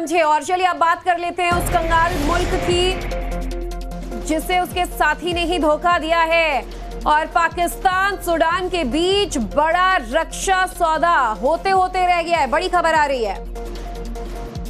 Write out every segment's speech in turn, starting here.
और चलिए अब बात कर लेते हैं उस कंगाल मुल्क की जिसे उसके साथी ने ही धोखा दिया है और पाकिस्तान सूडान के बीच बड़ा रक्षा सौदा होते होते रह गया है। बड़ी खबर आ रही है।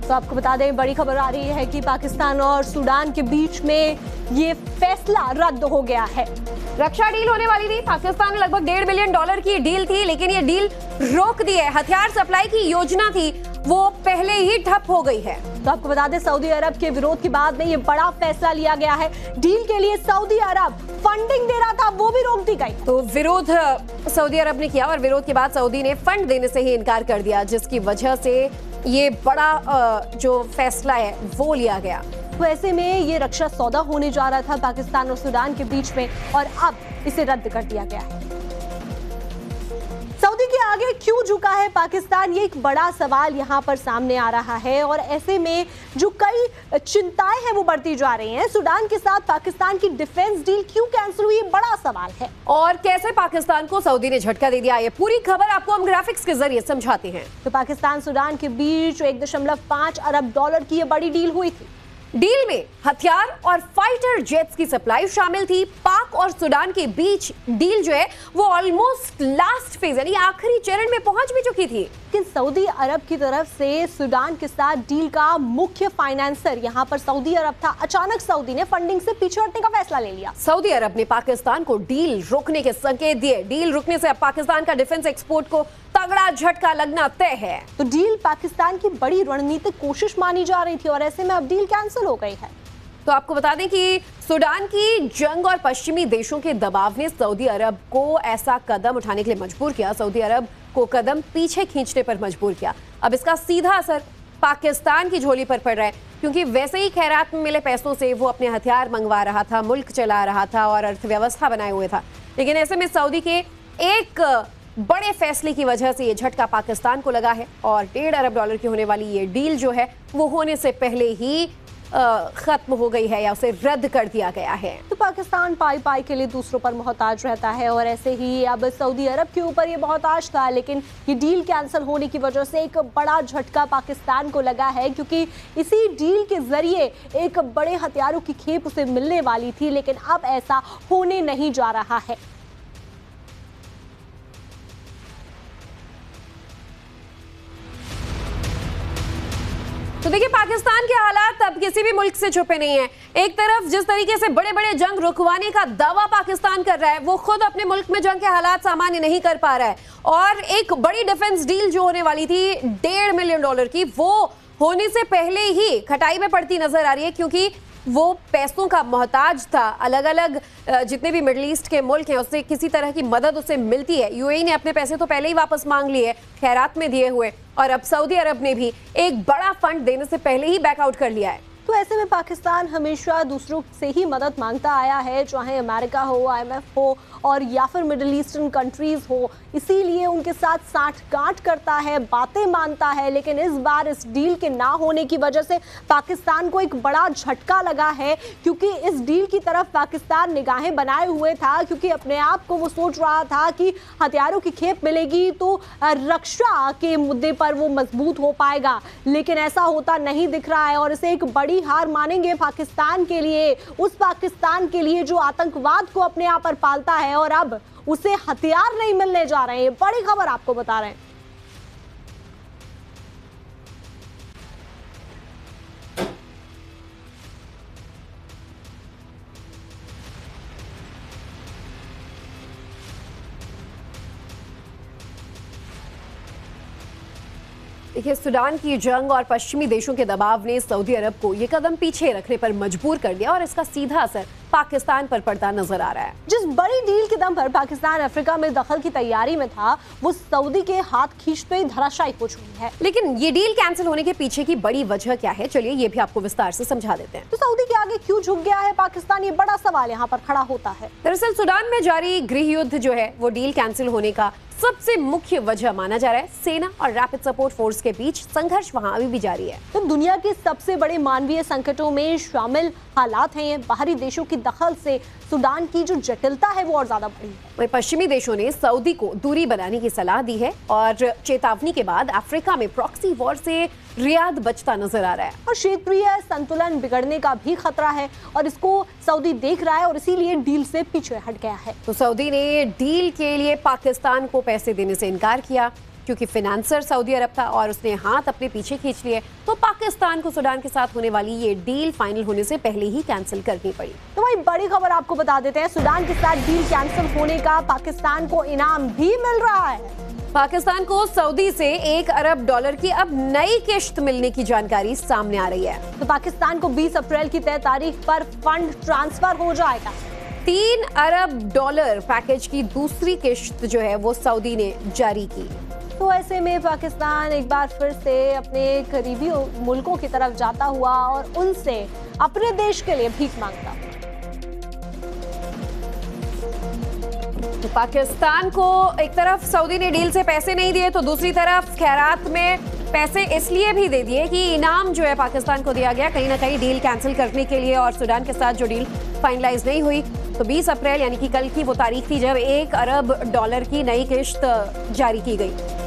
तो आपको बता दें, बड़ी खबर आ रही है कि पाकिस्तान और सूडान के बीच में ये फैसला रद्द हो गया है। रक्षा डील होने वाली थी। पाकिस्तान में लगभग $1.5 बिलियन की डील थी, लेकिन ये डील रोक दी है। हथियार सप्लाई की योजना थी, वो पहले ही ठप हो गई है। तो आपको बता दें, सऊदी अरब के विरोध के बाद में ये बड़ा फैसला लिया गया है। डील के लिए सऊदी अरब फंडिंग दे रहा था, वो भी रोक दी गई। तो विरोध सऊदी अरब ने किया और विरोध के बाद सऊदी ने फंड देने से ही इनकार कर दिया, जिसकी वजह से ये बड़ा जो फैसला है वो लिया गया। तो ऐसे में ये रक्षा सौदा होने जा रहा था पाकिस्तान और सूडान के बीच में, और अब इसे रद्द कर दिया गया है। सऊदी के आगे क्यों झुका है पाकिस्तान, ये एक बड़ा सवाल यहाँ पर सामने आ रहा है। और ऐसे में जो कई चिंताएं हैं वो बढ़ती जा रही हैं। सूडान के साथ पाकिस्तान की डिफेंस डील क्यों कैंसिल हुई, बड़ा सवाल है। और कैसे पाकिस्तान को सऊदी ने झटका दे दिया, ये पूरी खबर आपको हम ग्राफिक्स के जरिए समझाते हैं। तो पाकिस्तान सूडान के बीच $1.5 अरब की ये बड़ी डील हुई थी। डील में हथियार और फाइटर जेट्स की सप्लाई शामिल थी। पाक और सूडान के बीच डील जो है वो ऑलमोस्ट लास्ट फेज यानी आखिरी चरण में पहुंच भी चुकी थी। लेकिन सऊदी अरब की तरफ से सूडान के साथ डील का मुख्य फाइनेंसर यहाँ पर सऊदी अरब था। अचानक सऊदी ने फंडिंग से पीछे हटने का फैसला ले लिया। सऊदी अरब ने पाकिस्तान को डील रोकने के संकेत दिए। डील रुकने से अब पाकिस्तान का डिफेंस एक्सपोर्ट को तगड़ा झटका लगना तय है। तो डील पाकिस्तान की बड़ी रणनीतिक कोशिश मानी जा रही थी और ऐसे में अब डील कैंसिल हो गई है। तो आपको बता दें कि सूडान की जंग और पश्चिमी देशों के दबाव ने सऊदी अरब को ऐसा कदम उठाने के लिए मजबूर किया। सऊदी अरब को कदम पीछे खींचने पर मजबूर किया। अब इसका सीधा असर पाकिस्तान की झोली पर पड़ रहा है, क्योंकि वैसे ही खैरात में मिले पैसों से वो अपने हथियार मंगवा रहा था, मुल्क चला रहा था और अर्थव्यवस्था बनाए हुए था। लेकिन ऐसे में सऊदी के एक बड़े फैसले की वजह से ये झटका पाकिस्तान को लगा है और $1.5 अरब की होने वाली ये डील जो है वो होने से पहले ही खत्म हो गई है या उसे रद्द कर दिया गया है। तो पाकिस्तान पाई पाई के लिए दूसरों पर मोहताज रहता है और ऐसे ही अब सऊदी अरब के ऊपर ये मोहताज था। लेकिन ये डील कैंसिल होने की वजह से एक बड़ा झटका पाकिस्तान को लगा है, क्योंकि इसी डील के जरिए एक बड़े हथियारों की खेप उसे मिलने वाली थी, लेकिन अब ऐसा होने नहीं जा रहा है। तो देखिए, पाकिस्तान के हालात अब किसी भी मुल्क से छुपे नहीं हैं। एक तरफ जिस तरीके से बड़े बड़े जंग रुकवाने का दावा पाकिस्तान कर रहा है, वो खुद अपने मुल्क में जंग के हालात सामान्य नहीं कर पा रहा है। और एक बड़ी डिफेंस डील जो होने वाली थी $1.5 बिलियन की, वो होने से पहले ही खटाई में पड़ती नजर आ रही है, क्योंकि वो पैसों का मोहताज था। अलग अलग जितने भी मिडिल ईस्ट के मुल्क हैं उससे किसी तरह की मदद उसे मिलती है। यूएई ने अपने पैसे तो पहले ही वापस मांग लिए, खैरात में दिए हुए, और अब सऊदी अरब ने भी एक बड़ा फंड देने से पहले ही बैकआउट कर लिया है। तो ऐसे में पाकिस्तान हमेशा दूसरों से ही मदद मांगता आया है, चाहे अमेरिका हो, IMF हो और या फिर मिडिल ईस्टर्न कंट्रीज हो। इसीलिए उनके साथ साठगांठ करता है, बातें मानता है। लेकिन इस बार इस डील के ना होने की वजह से पाकिस्तान को एक बड़ा झटका लगा है, क्योंकि इस डील की तरफ पाकिस्तान निगाहें बनाए हुए था, क्योंकि अपने आप को वो सोच रहा था कि हथियारों की खेप मिलेगी तो रक्षा के मुद्दे पर वो मजबूत हो पाएगा। लेकिन ऐसा होता नहीं दिख रहा है और इसे एक बड़ी हार मानेंगे पाकिस्तान के लिए, उस पाकिस्तान के लिए जो आतंकवाद को अपने आप पर पालता है और अब उसे हथियार नहीं मिलने जा रहे हैं। बड़ी खबर आपको बता रहे हैं। देखिए, सूडान की जंग और पश्चिमी देशों के दबाव ने सऊदी अरब को ये कदम पीछे रखने पर मजबूर कर दिया और इसका सीधा असर पाकिस्तान पर पड़ता नजर आ रहा है। जिस बड़ी डील के दम पर पाकिस्तान अफ्रीका में दखल की तैयारी में था, वो सऊदी के हाथ खींचते ही धराशायी हो चुकी है। लेकिन ये डील कैंसिल होने के पीछे की बड़ी वजह क्या है, चलिए ये भी आपको विस्तार से समझा देते हैं। तो सऊदी के आगे क्यों झुक गया है पाकिस्तान, ये बड़ा सवाल यहाँ पर खड़ा होता है। दरअसल सूडान में जारी गृह युद्ध जो है वो डील कैंसिल होने का सबसे मुख्य वजह माना जा रहा है। सेना और रैपिड सपोर्ट फोर्स के बीच संघर्ष वहां अभी भी जारी है। तो दुनिया के सबसे बड़े मानवीय संकटों में शामिल हालात हैं ये। बाहरी देशों की दखल से सूडान की जो जटिलता है वो और ज्यादा बढ़ी है। वहीं पश्चिमी देशों ने सऊदी को दूरी बनाने की सलाह दी है और चेतावनी के बाद अफ्रीका में प्रॉक्सी वॉर से रियाद बचता नजर आ रहा है। और क्षेत्रीय संतुलन बिगड़ने का भी खतरा है और इसको सऊदी देख रहा है और इसीलिए डील से पीछे हट गया है। तो सऊदी ने डील के लिए पाकिस्तान को पैसे देने से इनकार किया क्योंकि फिनेंसर सऊदी अरब था और उसने हाथ अपने पीछे खींच लिए। तो पाकिस्तान को सूडान के साथ होने वाली ये डील फाइनल होने से पहले ही कैंसिल करनी पड़ी। तो भाई बड़ी खबर आपको बता देते हैं, सूडान के साथ डील कैंसिल होने का पाकिस्तान को इनाम भी मिल रहा है। पाकिस्तान को सऊदी से $1 अरब की अब नई किश्त मिलने की जानकारी सामने आ रही है। तो पाकिस्तान को 20 अप्रैल की तय तारीख पर फंड ट्रांसफर हो जाएगा। $3 अरब पैकेज की दूसरी किश्त जो है वो सऊदी ने जारी की। तो ऐसे में पाकिस्तान एक बार फिर से अपने करीबी मुल्कों की तरफ जाता हुआ और उनसे अपने देश के लिए भीख मांगता। तो पाकिस्तान को एक तरफ सऊदी ने डील से पैसे नहीं दिए तो दूसरी तरफ खैरात में पैसे इसलिए भी दे दिए कि इनाम जो है पाकिस्तान को दिया गया कहीं ना कहीं डील कैंसिल करने के लिए और सूडान के साथ जो डील फाइनलाइज नहीं हुई। तो 20 अप्रैल यानी कि कल की वो तारीख थी जब $1 अरब की नई किश्त जारी की गई।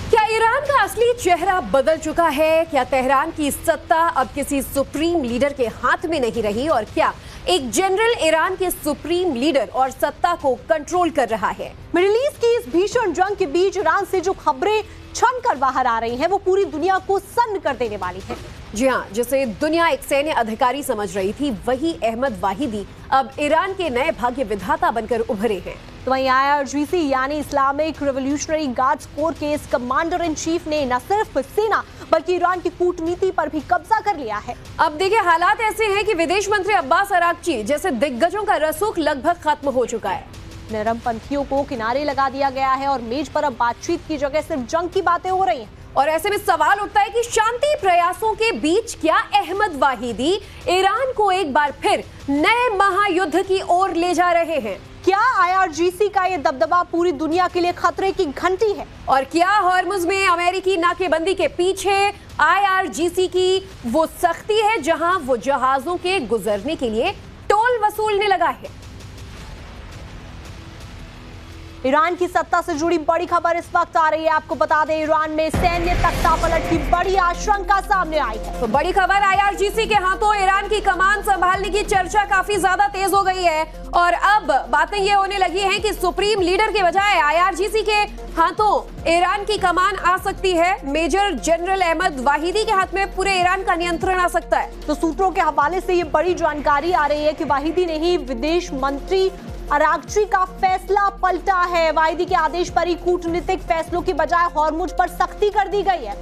क्या ईरान का असली चेहरा बदल चुका है? क्या तेहरान की सत्ता अब किसी सुप्रीम लीडर के हाथ में नहीं रही और क्या एक जनरल ईरान के सुप्रीम लीडर और सत्ता को कंट्रोल कर रहा है? मिडिल ईस्ट की इस भीषण जंग के बीच ईरान से जो खबरें छन कर बाहर आ रही हैं वो पूरी दुनिया को सन्न कर देने वाली है। जी हाँ, जिसे दुनिया एक सैन्य अधिकारी समझ रही थी वही अहमद वाहिदी अब ईरान के नए भाग्य विधाता बनकर उभरे हैं। तो वहीं IRGC यानी इस्लामिक रिवोल्यूशनरी गार्ड्स कोर के इस कमांडर इन चीफ ने न सिर्फ सेना बल्कि ईरान की कूटनीति पर भी कब्जा कर लिया है। अब देखिए, हालात ऐसे हैं कि विदेश मंत्री अब्बास अरागची जैसे दिग्गजों का रसूख लगभग खत्म हो चुका है। नरम पंथियों को किनारे लगा दिया गया है और मेज पर अब बातचीत की जगह सिर्फ जंग की बातें हो रही हैं। और ऐसे में सवाल उठता है कि शांति प्रयासों के बीच क्या अहमद वाहिदी ईरान को एक बार फिर नए महायुद्ध की ओर ले जा रहे हैं? क्या IRGC का ये दबदबा पूरी दुनिया के लिए खतरे की घंटी है? और क्या हॉर्मुज में अमेरिकी नाकेबंदी के पीछे IRGC की वो सख्ती है जहां वो जहाजों के गुजरने के लिए टोल वसूलने लगा है? ईरान की सत्ता से जुड़ी बड़ी खबर इस वक्त आ रही है। आपको बता दें, ईरान में सैन्य तख्तापलट की बड़ी आशंका सामने आई है। तो बड़ी खबर, IRGC के हाथों ईरान की कमान संभालने की चर्चा काफी ज्यादा तेज हो गई है और अब बातें ये होने लगी हैं कि सुप्रीम लीडर के बजाय IRGC के हाथों ईरान की कमान आ सकती है। मेजर जनरल अहमद वाहिदी के हाथ में पूरे ईरान का नियंत्रण आ सकता है। तो सूत्रों के हवाले से ये बड़ी जानकारी आ रही है कि वाहिदी ने ही विदेश मंत्री अरागची का फैसला पलटा है। वाहिदी के आदेश पर ही कूटनीतिक फैसलों की बजाय हॉर्मुज पर सख्ती कर दी गई है।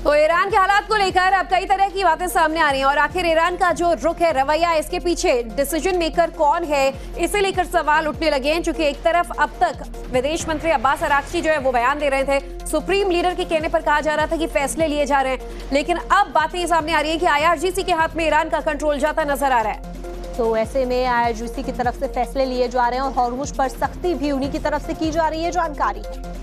तो ईरान के हालात को लेकर अब कई तरह की बातें सामने आ रही हैं और आखिर ईरान का जो रुख है, रवैया, इसके पीछे डिसीजन मेकर कौन है, इसे लेकर सवाल उठने लगे हैं। क्योंकि एक तरफ अब तक विदेश मंत्री अब्बास अरागची जो है वो बयान दे रहे थे, सुप्रीम लीडर के कहने पर कहा जा रहा था कि फैसले लिए जा रहे हैं, लेकिन अब बातें ये सामने आ रही है कि IRGC के हाथ में ईरान का कंट्रोल जाता नजर आ रहा है। तो ऐसे में IRGC की तरफ से फैसले लिए जा रहे हैं और हॉर्मुज पर सख्ती भी उन्हीं की तरफ से की जा रही है, जानकारी है।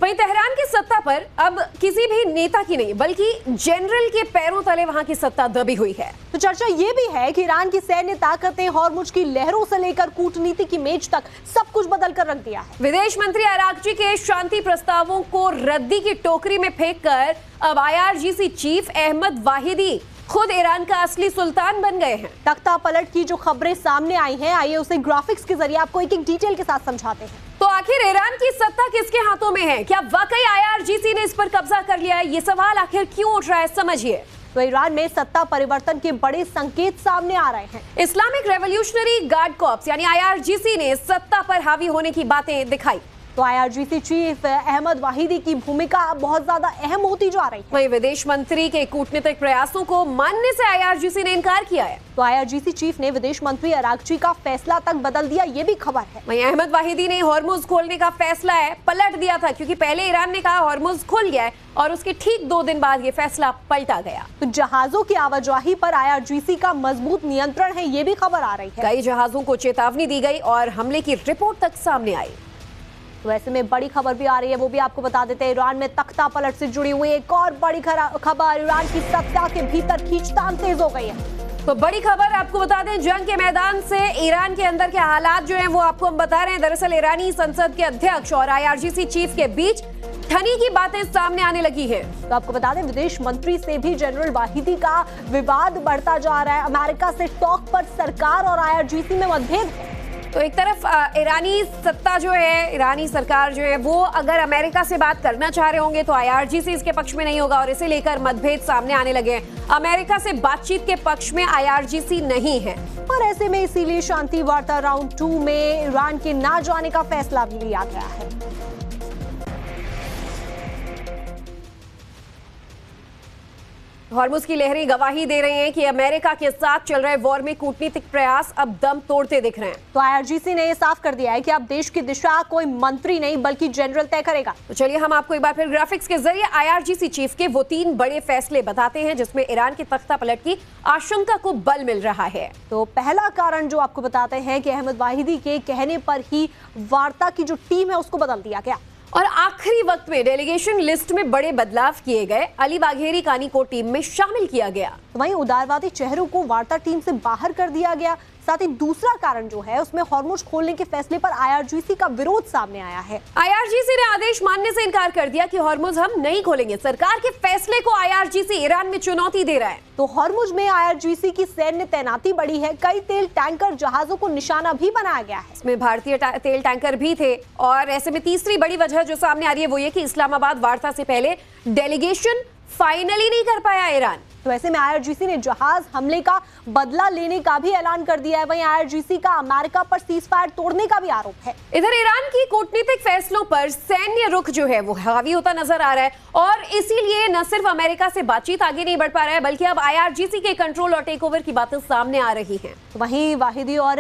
वहीं तेहरान की सत्ता पर अब किसी भी नेता की नहीं बल्कि जनरल के पैरों तले वहां की सत्ता दबी हुई है। तो चर्चा ये भी है कि ईरान की सैन्य ताकतें हॉर्मुज की लहरों से लेकर कूटनीति की मेज तक सब कुछ बदल कर रख दिया है। विदेश मंत्री अरागची के शांति प्रस्तावों को रद्दी की टोकरी में फेंककर अब IRGC चीफ अहमद वाहिदी खुद ईरान का असली सुल्तान बन गए हैं। तख्ता पलट की जो खबरें सामने आई हैं, आइए उसे ग्राफिक्स के जरिए आपको एक एक डिटेल के साथ समझाते हैं। तो आखिर ईरान की सत्ता किसके हाथों में है? क्या वाकई IRGC ने इस पर कब्जा कर लिया है? ये सवाल आखिर क्यों उठ रहा है, समझिए। तो ईरान में सत्ता परिवर्तन के बड़े संकेत सामने आ रहे हैं। इस्लामिक रेवोल्यूशनरी गार्ड कॉर्प्स यानी IRGC ने सत्ता पर हावी होने की बातें दिखाई। तो IRGC चीफ अहमद वाहिदी की भूमिका बहुत ज्यादा अहम होती जा रही है। वहीं विदेश मंत्री के कूटनीतिक प्रयासों को मानने से IRGC ने इनकार किया है। तो IRGC चीफ ने विदेश मंत्री अरागची का फैसला तक बदल दिया, ये भी खबर है। वहीं अहमद वाहिदी ने हॉर्मुज खोलने का फैसला पलट दिया था, क्योंकि पहले ईरान ने कहा हॉर्मुज खुल गया है और उसके ठीक 2 दिन बाद ये फैसला पलटा गया। तो जहाजों की आवाजाही पर IRGC का मजबूत नियंत्रण है, ये भी खबर आ रही है। कई जहाजों को चेतावनी दी गई और हमले की रिपोर्ट तक सामने आई। तो ऐसे में बड़ी खबर भी आ रही है, वो भी आपको बता देते हैं। ईरान में तख्ता पलट से जुड़ी हुई एक और बड़ी खबर, ईरान की सत्ता के भीतर खींचतान तेज हो गई है। तो बड़ी खबर आपको बता दें, जंग के मैदान से ईरान के अंदर के हालात जो हैं वो आपको हम बता रहे हैं। दरअसल ईरानी संसद के अध्यक्ष और IRGC चीफ के बीच ठनी की बातें सामने आने लगी है। तो आपको बता दें, विदेश मंत्री से भी जनरल वाहिदी का विवाद बढ़ता जा रहा है। अमेरिका से टॉक पर सरकार और IRGC में मतभेद। तो एक तरफ ईरानी सत्ता जो है, ईरानी सरकार जो है वो अगर अमेरिका से बात करना चाह रहे होंगे तो IRGC इसके पक्ष में नहीं होगा और इसे लेकर मतभेद सामने आने लगे हैं। अमेरिका से बातचीत के पक्ष में IRGC नहीं है और ऐसे में इसीलिए शांति वार्ता राउंड 2 में ईरान के ना जाने का फैसला भी लिया गया है। हॉर्मुज की लहरें गवाही दे रही हैं कि अमेरिका के साथ चल रहे वॉर में कूटनीतिक प्रयास अब दम तोड़ते दिख रहे हैं। तो IRGC ने यह साफ कर दिया है कि अब देश की दिशा कोई मंत्री नहीं बल्कि जनरल तय करेगा। तो चलिए हम आपको एक बार फिर ग्राफिक्स के जरिए IRGC चीफ के वो 3 बड़े फैसले बताते हैं जिसमें ईरान की तख्ता पलट की आशंका को बल मिल रहा है। तो पहला कारण जो आपको बताते हैं कि अहमद वाहिदी के कहने पर ही वार्ता की जो टीम है उसको बदल दिया गया और आखिरी वक्त में डेलीगेशन लिस्ट में बड़े बदलाव किए गए। अली बाघेरी कानी को टीम में शामिल किया गया। वहीं उदारवादी चेहरों को वार्ता टीम से बाहर कर दिया गया। साथ ही दूसरा कारण जो है उसमें हॉर्मुज खोलने के फैसले पर IRGC का विरोध सामने आया है। IRGC ने आदेश मानने से इनकार कर दिया कि हॉर्मुज हम नहीं खोलेंगे। सरकार के फैसले को IRGC ईरान में चुनौती दे रहा है। तो हॉर्मुज में IRGC की सैन्य तैनाती बढ़ी है। कई तेल टैंकर जहाजों को निशाना भी बनाया गया है। इसमें भारतीय तेल टैंकर भी थे और ऐसे में तीसरी बड़ी वजह जो सामने आ रही है वो ये कि इस्लामाबाद वार्ता से पहले डेलीगेशन फाइनली नहीं कर पाया ईरान। तो ऐसे में IRGC ने जहाज हमले का बदला लेने का भी ऐलान कर दिया है। वहीं IRGC का अमेरिका पर सीजफायर तोड़ने का भी आरोप है। इधर ईरान की कूटनीतिक फैसलों पर सैन्य रुख जो है वो हावी होता नजर आ रहा है और इसीलिए न सिर्फ अमेरिका से बातचीत आगे नहीं बढ़ पा रहा है बल्कि अब IRGC के कंट्रोल और टेकओवर की बातें सामने आ रही हैं। वहीं वाहिदी और